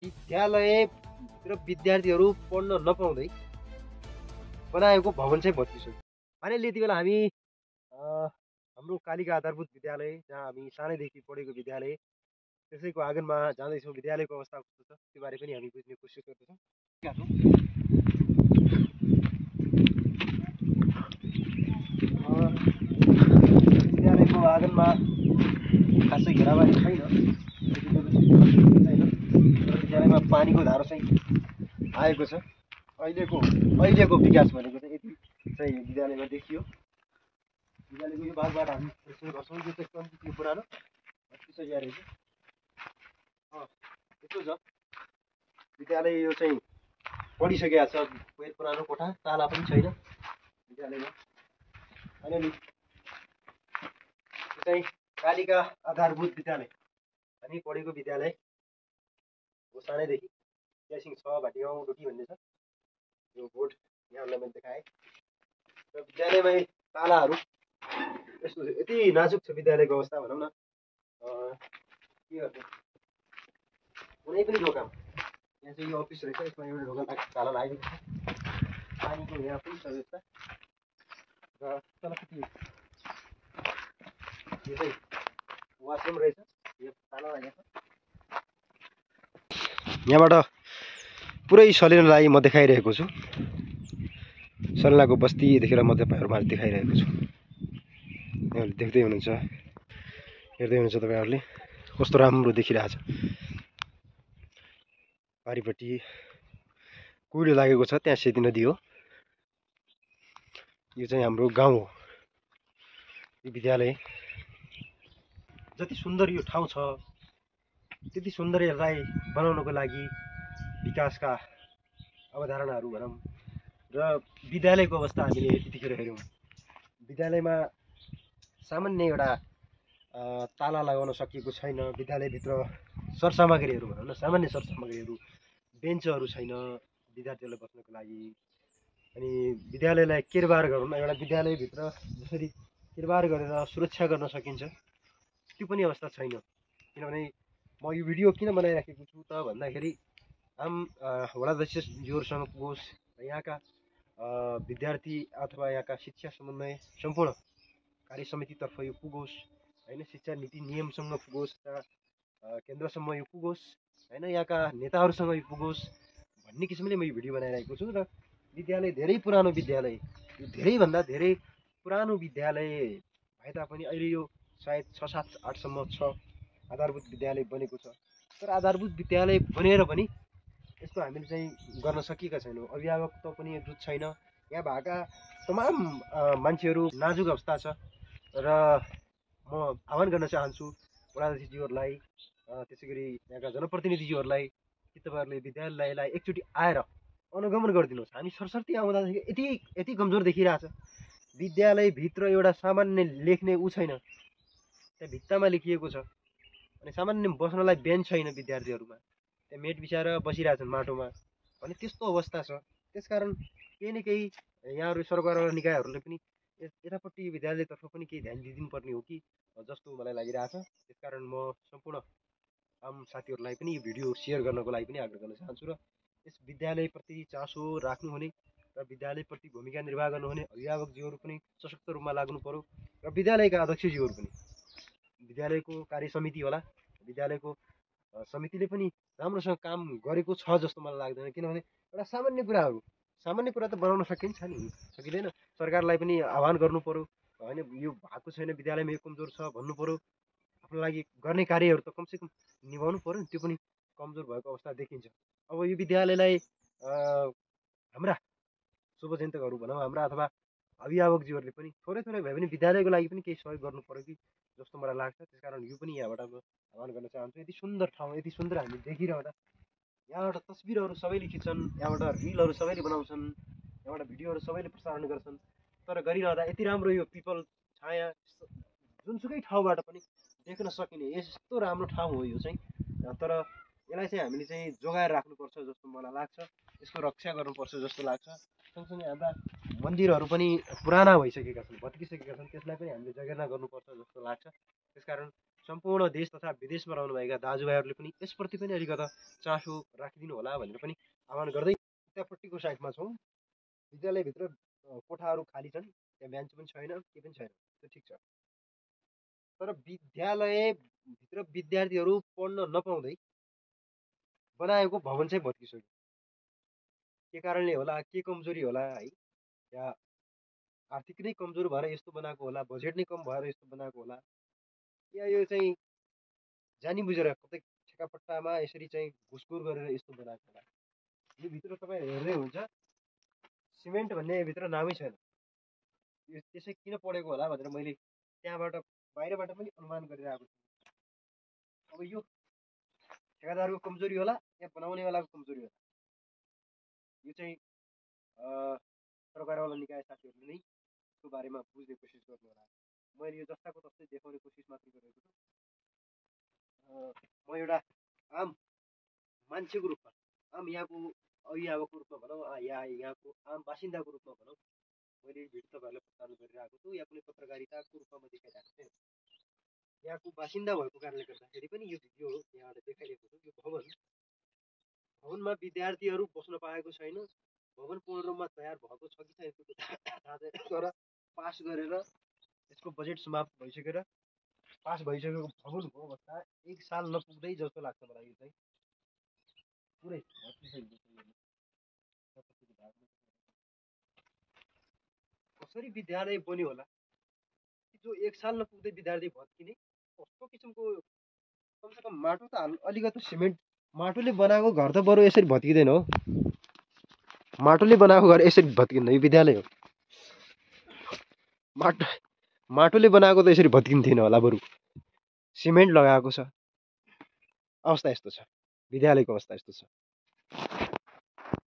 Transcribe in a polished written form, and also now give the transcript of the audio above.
विद्यालयतिर विद्यार्थीहरू पढ्न नपाउँदै बनाएको भवन चाहिँ भत्किसक्यो। फाइनली यति बेला हामी हाम्रो कालिका आधारभूत विद्यालय, जहाँ हामी सानैदेखि पढेको विद्यालय, त्यसैको आँगनमा जाँदैछौँ। विद्यालयको अवस्था कस्तो छ त्यो बारे पनि हामी बुझ्ने कोसिस गर्दैछौँ। विद्यालयको आँगनमा खासै घेराबारी छैन, विद्यालयमा पानीको धारो चाहिँ आएको छ। अहिलेको विकास भनेको चाहिँ यति चाहिँ विद्यालयमा देखियो। विद्यालयको यो भागबाट हामी प्रश्न गर्छौँ। यो चाहिँ कम्ती पुरानो भत्किसकेको रहेछ। यस्तो छ, विद्यालय यो चाहिँ पढिसकेको छ। पुरानो कोठा, ताला पनि छैन विद्यालयमा। अनि चाहिँ कालिका आधारभूत विद्यालय, हामी पढेको विद्यालय हो सानैदेखि। क्यासिङ 6 भाटीगाउँ डोटी भन्ने छ यो बोर्ड, यहाँलाई मैले देखाएँ। र विद्यालयमा तालाहरू यस्तो यति नाजुक छ विद्यालयको अवस्था, भनौँ न। के गर्नु, कुनै पनि ढोका, यहाँ चाहिँ यो अफिस रहेछ, यसमा एउटा ढोका ताला लागेको छ। पानीको यहाँ पनि छ व्यवस्था। र तलपट्टि यो चाहिँ वासरुम रहेछ, यो ताला लागेको छ। यहाँबाट पुरै सलिनालाई म देखाइरहेको छु। सलिनाको बस्ती देखेर म तपाईँहरूमा देखाइरहेको छु। यहाँहरूले देख्दै हुनुहुन्छ, हेर्दै हुनुहुन्छ तपाईँहरूले कस्तो राम्रो देखिरहेछ। पारिपट्टि कुइरो लागेको छ, त्यहाँ सेती नदी हो। यो चाहिँ हाम्रो गाउँ हो। यो विद्यालय जति सुन्दर यो ठाउँ छ, त्यति सुन्दर यसलाई बनाउनको लागि विकासका अवधारणाहरू भनौँ र विद्यालयको अवस्था हामीले यतिखेर हेऱ्यौँ। विद्यालयमा सामान्य एउटा ताला लगाउन सकिएको छैन। विद्यालयभित्र सरसामग्रीहरू भनौँ न, सामान्य सरसामग्रीहरू, बेन्चहरू छैन विद्यार्थीहरूलाई बस्नको लागि। अनि विद्यालयलाई केरबार गरौँ न, एउटा विद्यालयभित्र जसरी केरबार गरेर सुरक्षा गर्न सकिन्छ त्यो पनि अवस्था छैन। किनभने म यो भिडियो किन बनाइराखेको छु त भन्दाखेरि वडाध्यक्षज्यूहरूसँग पुगोस्, यहाँका विद्यार्थी अथवा यहाँका शिक्षा समन्वय सम्पूर्ण कार्य समितितर्फ यो पुगोस् होइन, शिक्षा नीति नियमसँग पुगोस्, केन्द्रसम्म यो पुगोस् होइन, यहाँका नेताहरूसँग यो पुगोस् भन्ने किसिमले म यो भिडियो बनाइरहेको छु। र विद्यालय धेरै पुरानो विद्यालय, यो धेरैभन्दा धेरै पुरानो विद्यालय भए तापनि अहिले यो सायद 6, 7, 8सम्म छ आधारभूत विद्यालय बनेको छ। तर आधारभूत विद्यालय बनेर पनि यस्तो हामीले चाहिँ गर्न सकेका छैनौँ। अभिभावकत्व पनि एकजुट छैन। यहाँ भएका तमाम मान्छेहरू नाजुक अवस्था छ। र म आह्वान गर्न चाहन्छु वडाध्यक्षज्यूहरूलाई, त्यसै गरी यहाँका जनप्रतिनिधिज्यूहरूलाई कि तपाईँहरूले विद्यालयलाई एकचोटि आएर अनुगमन गरिदिनुहोस्। हामी सरसर्ती आउँदाखेरि यति कमजोर देखिरहेछ। विद्यालयभित्र एउटा सामान्य लेख्ने ऊ छैन, त्यहाँ भित्तामा लेखिएको छ। अनि सामान्य बस्नलाई बेन्च छैन विद्यार्थीहरूमा, त्यहाँ मेट बिछाएर बसिरहेछन् माटोमा भने त्यस्तो अवस्था छ। त्यसकारण केही न केही यहाँहरू सरकारवाला निकायहरूले पनि यतापट्टि विद्यालयतर्फ पनि केही ध्यान दिनुपर्ने हो कि जस्तो मलाई लागिरहेछ। त्यसकारण म सम्पूर्ण आम साथीहरूलाई पनि यो भिडियो सेयर गर्नको लागि पनि आग्रह गर्न चाहन्छु। र यस विद्यालयप्रति चासो राख्नुहुने र विद्यालयप्रति भूमिका निर्वाह गर्नुहुने अभिभावकज्यूहरू पनि सशक्त रूपमा लाग्नु पर्यो। र विद्यालयका अध्यक्षज्यूहरू पनि, विद्यालयको कार्य समिति होला, विद्यालयको समितिले पनि राम्रोसँग काम गरेको छ जस्तो मलाई लाग्दैन। किनभने एउटा सामान्य कुरा त बनाउन सकिन्छ नि, सकिँदैन? सरकारलाई पनि आह्वान गर्नु पर्यो होइन, यो भएको छैन विद्यालयमा, यो कमजोर छ भन्नु पर्यो। आफ्नो लागि गर्ने कार्यहरू त कमसेकम निभाउनु पर्यो नि, त्यो पनि कमजोर भएको अवस्था देखिन्छ। अब यो विद्यालयलाई हाम्रा शुभचिन्तकहरू भनौँ, हाम्रा अथवा अभिभावकज्यूहरूले पनि थोरै भए पनि विद्यालयको लागि पनि केही सहयोग गर्नु पर्यो कि जस्तो मलाई लाग्छ। त्यसकारण यो पनि यहाँबाट म आह्वान गर्न चाहन्छु। यति सुन्दर ठाउँ, यति सुन्दर हामी देखिरहँदा, यहाँबाट तस्बिरहरू सबैले खिच्छन्, यहाँबाट रिलहरू सबैले बनाउँछन्, यहाँबाट भिडियोहरू सबैले प्रसारण गर्छन्। तर गरिरहँदा यति राम्रो यो पिपल छाया जुनसुकै ठाउँबाट पनि देख्न सकिने यस्तो राम्रो ठाउँ हो यो चाहिँ। तर यसलाई चाहिँ हामीले चाहिँ जोगाएर राख्नुपर्छ जस्तो मलाई लाग्छ, यसको रक्षा गर्नुपर्छ जस्तो लाग्छ। सँगसँगै हाम्रा मन्दिरहरू पनि पुराना भइसकेका छन्, भत्किसकेका छन्, त्यसलाई पनि हामीले जगेर्ना गर्नुपर्छ जस्तो लाग्छ। त्यसकारण सम्पूर्ण देश तथा विदेशमा रहनुभएका दाजुभाइहरूले पनि यसप्रति पनि अलिकता चासो राखिदिनु होला भनेर पनि आह्वान गर्दै त्यतापट्टिको साइडमा छौँ। विद्यालयभित्र कोठाहरू खाली छन्, त्यहाँ बेन्च पनि छैन, के पनि छैन, त्यो ठिक छ। तर विद्यालयभित्र विद्यार्थीहरू पढ्न नपाउँदै बनाएको भवन चाहिँ भत्किसक्यो। के कारणले होला, के कमजोरी होला है, या आर्थिक नै कमजोर भएर यस्तो बनाएको होला, बजेट नै कम भएर यस्तो बनाएको होला, या यो चाहिँ जानी बुझेर कतै ठेकापट्टामा यसरी चाहिँ घुसखोर गरेर यस्तो बनाएको होला। यो भित्र तपाईँ हेर्दै हुन्छ सिमेन्ट भन्ने भित्र नामै छैन। यो त्यसै किन पढेको होला भनेर मैले त्यहाँबाट बाहिरबाट पनि अनुमान गरिरहेको छु। अब यो ठेकादारको कमजोरी होला या बनाउनेवालाको कमजोरी होला, यो चाहिँ सरकारवाला निकाय साथीहरूले नै यसको बारेमा बुझ्ने कोसिस गर्नु होला। मैले यो जस्ताको तस्तै देखाउने कोसिस मात्रै गरेको छु। म एउटा आम मान्छेको रूपमा, आम यहाँको अभिभावकको रूपमा भनौँ, यहाँको आम बासिन्दाको रूपमा भनौँ, मैले भिडियो तपाईँहरूलाई प्रसारण गरिरहेको छु, या कुनै पत्रकारिताको रूपमा म देखाइरहेको थिएँ। यहाँको बासिन्दा भएको कारणले गर्दाखेरि पनि यो भिडियो यहाँबाट देखाइरहेको छु। यो भवनमा विद्यार्थीहरू बस्न पाएको छैन। भवन पूर्ण रूपमा तयार भएको छ कि छैन त्यो थाहा छैन, तर पास गरेर यसको बजेट समाप्त भइसकेर पास भइसकेको भवनको अवस्था 1 साल नपुग्दै जस्तो लाग्छ मलाई। यो चाहिँ पुरै कसरी विद्यालय बन्यो होला जो 1 साल नपुग्दै विद्यार्थी भत्किने? कस्तो किसिमको, कमसेकम माटो त अलिकति सिमेन्ट माटोले बनाएको घर त बरु यसरी भत्किँदैन हो। माटोले बनाएको घर यसरी भत्किँदैन, यो विद्यालय हो। माटोले बनाएको त यसरी भत्किन्थेन होला, बरु सिमेन्ट लगाएको छ। अवस्था यस्तो छ, विद्यालयको अवस्था यस्तो छ।